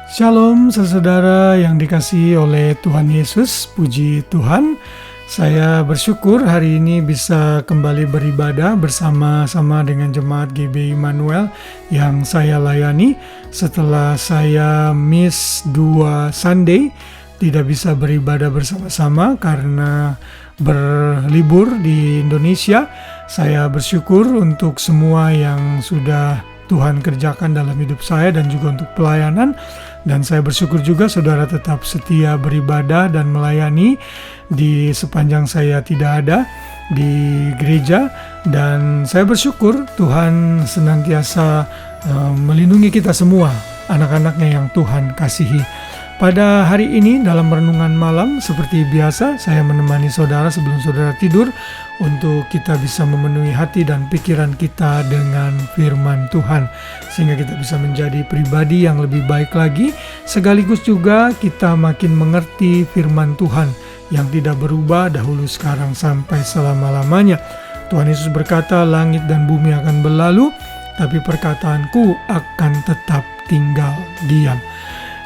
Shalom saudara yang dikasihi oleh Tuhan Yesus, puji Tuhan. Saya bersyukur hari ini bisa kembali beribadah bersama-sama dengan jemaat GB Immanuel yang saya layani setelah saya miss 2 Sunday, tidak bisa beribadah bersama-sama karena berlibur di Indonesia. Saya bersyukur untuk semua yang sudah Tuhan kerjakan dalam hidup saya dan juga untuk pelayanan. Dan saya bersyukur juga saudara tetap setia beribadah dan melayani di sepanjang saya tidak ada di gereja. Dan saya bersyukur Tuhan senantiasa melindungi kita semua, anak-anaknya yang Tuhan kasihi. Pada hari ini dalam renungan malam seperti biasa saya menemani saudara sebelum saudara tidur untuk kita bisa memenuhi hati dan pikiran kita dengan firman Tuhan sehingga kita bisa menjadi pribadi yang lebih baik lagi, sekaligus juga kita makin mengerti firman Tuhan yang tidak berubah dahulu sekarang sampai selama-lamanya. Tuhan Yesus berkata, langit dan bumi akan berlalu tapi perkataanku akan tetap tinggal diam.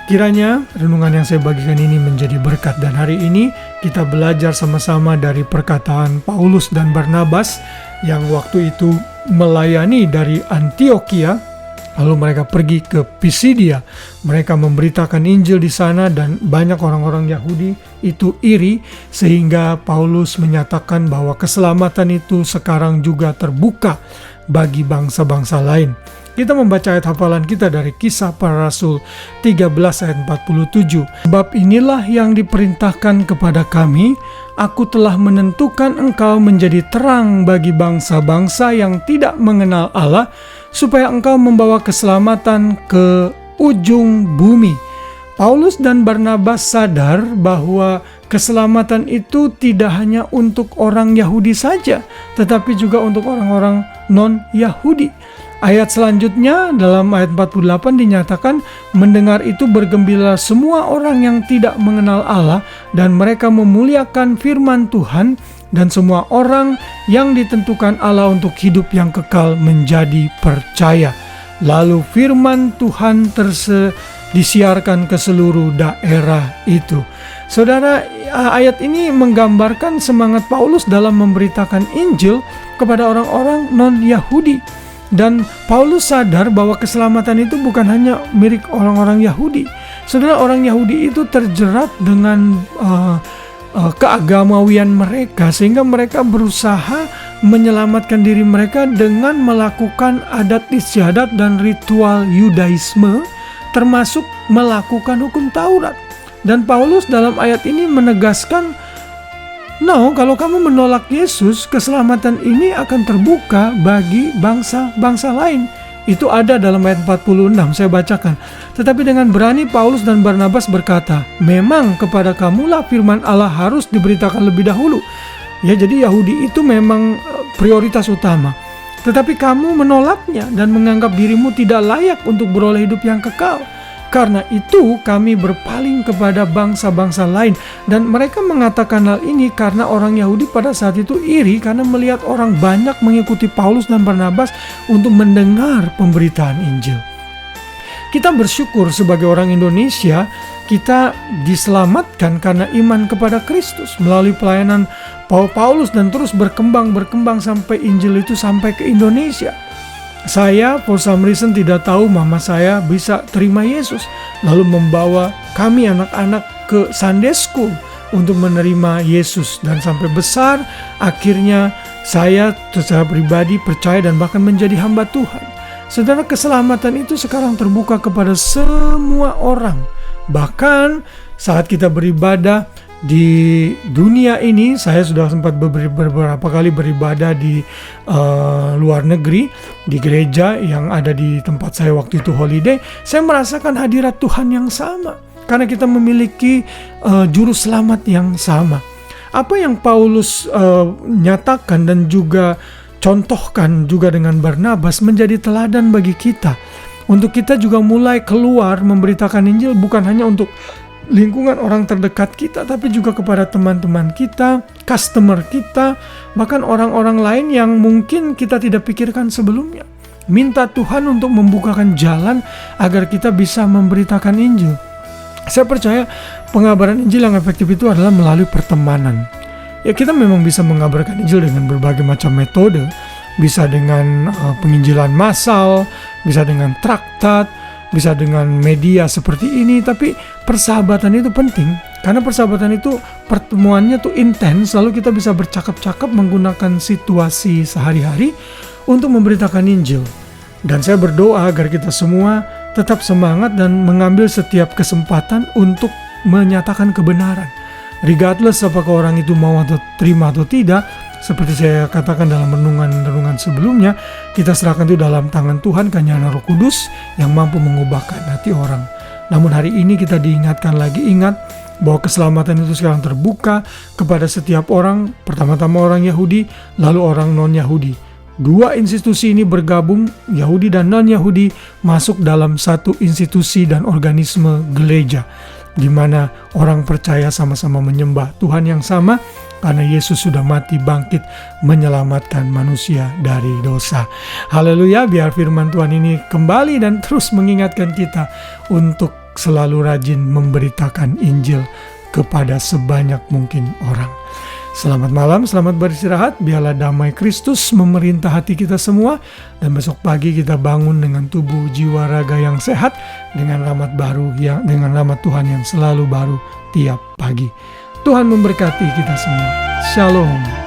Kiranya renungan yang saya bagikan ini menjadi berkat, dan hari ini kita belajar sama-sama dari perkataan Paulus dan Barnabas yang waktu itu melayani dari Antiokhia, lalu mereka pergi ke Pisidia. Mereka memberitakan Injil di sana dan banyak orang-orang Yahudi itu iri sehingga Paulus menyatakan bahwa keselamatan itu sekarang juga terbuka bagi bangsa-bangsa lain. Kita membaca ayat hafalan kita dari Kisah Para Rasul 13 ayat 47. Sebab inilah yang diperintahkan kepada kami, aku telah menentukan engkau menjadi terang bagi bangsa-bangsa yang tidak mengenal Allah, supaya engkau membawa keselamatan ke ujung bumi. Paulus dan Barnabas sadar bahwa keselamatan itu tidak hanya untuk orang Yahudi saja, tetapi juga untuk orang-orang non-Yahudi. Ayat selanjutnya dalam ayat 48 dinyatakan, mendengar itu bergembira semua orang yang tidak mengenal Allah dan mereka memuliakan firman Tuhan, dan semua orang yang ditentukan Allah untuk hidup yang kekal menjadi percaya. Lalu firman Tuhan disiarkan ke seluruh daerah itu. Saudara, ayat ini menggambarkan semangat Paulus dalam memberitakan Injil kepada orang-orang non-Yahudi. Dan Paulus sadar bahwa keselamatan itu bukan hanya milik orang-orang Yahudi. Saudara, orang Yahudi itu terjerat dengan keagamawian mereka, sehingga mereka berusaha menyelamatkan diri mereka dengan melakukan adat istiadat dan ritual Yudaisme, termasuk melakukan hukum Taurat. Dan Paulus dalam ayat ini menegaskan, kalau kamu menolak Yesus, keselamatan ini akan terbuka bagi bangsa-bangsa lain. Itu ada dalam ayat 46, saya bacakan. Tetapi dengan berani Paulus dan Barnabas berkata, memang kepada kamulah firman Allah harus diberitakan lebih dahulu. Ya, jadi Yahudi itu memang prioritas utama. Tetapi kamu menolaknya dan menganggap dirimu tidak layak untuk beroleh hidup yang kekal. Karena itu kami berpaling kepada bangsa-bangsa lain. Dan mereka mengatakan hal ini karena orang Yahudi pada saat itu iri karena melihat orang banyak mengikuti Paulus dan Barnabas untuk mendengar pemberitaan Injil. Kita bersyukur sebagai orang Indonesia, kita diselamatkan karena iman kepada Kristus melalui pelayanan Paulus dan terus berkembang sampai Injil itu sampai ke Indonesia. Saya for some reason tidak tahu mama saya bisa terima Yesus, lalu membawa kami anak-anak ke Sunday School untuk menerima Yesus, dan sampai besar akhirnya saya secara pribadi percaya dan bahkan menjadi hamba Tuhan. Saudara, keselamatan itu sekarang terbuka kepada semua orang. Bahkan saat kita beribadah di dunia ini, saya sudah sempat beberapa kali beribadah di luar negeri, di gereja yang ada di tempat saya waktu itu holiday. Saya merasakan hadirat Tuhan yang sama karena kita memiliki juru selamat yang sama. Apa yang Paulus nyatakan dan juga contohkan juga dengan Barnabas menjadi teladan bagi kita, untuk kita juga mulai keluar memberitakan Injil, bukan hanya untuk lingkungan orang terdekat kita, tapi juga kepada teman-teman kita, customer kita, bahkan orang-orang lain yang mungkin kita tidak pikirkan sebelumnya. minta Tuhan untuk membukakan jalan agar kita bisa memberitakan Injil. Saya percaya pengabaran Injil yang efektif itu adalah melalui pertemanan. Ya, kita memang bisa mengabarkan Injil dengan berbagai macam metode. Bisa dengan penginjilan massal, bisa dengan traktat, bisa dengan media seperti ini. Tapi persahabatan itu penting, karena persahabatan itu pertemuannya tuh intens. Lalu kita bisa bercakap-cakap menggunakan situasi sehari-hari untuk memberitakan Injil. Dan saya berdoa agar kita semua tetap semangat dan mengambil setiap kesempatan untuk menyatakan kebenaran. Regardless apakah orang itu mau atau terima atau tidak, seperti saya katakan dalam renungan sebelumnya, kita serahkan itu dalam tangan Tuhan, karena Roh Kudus yang mampu mengubahkan hati orang. Namun hari ini kita diingatkan lagi, ingat bahwa keselamatan itu sekarang terbuka kepada setiap orang, pertama-tama orang Yahudi, lalu orang non-Yahudi. Dua institusi ini bergabung, Yahudi dan non-Yahudi, masuk dalam satu institusi dan organisme gereja, di mana orang percaya sama-sama menyembah Tuhan yang sama, karena Yesus sudah mati bangkit menyelamatkan manusia dari dosa. Haleluya, biar firman Tuhan ini kembali dan terus mengingatkan kita untuk selalu rajin memberitakan Injil kepada sebanyak mungkin orang. Selamat malam, selamat beristirahat. Biarlah damai Kristus memerintah hati kita semua, dan besok pagi kita bangun dengan tubuh, jiwa, raga yang sehat, dengan rahmat baru, dengan rahmat Tuhan yang selalu baru tiap pagi. Tuhan memberkati kita semua. Shalom.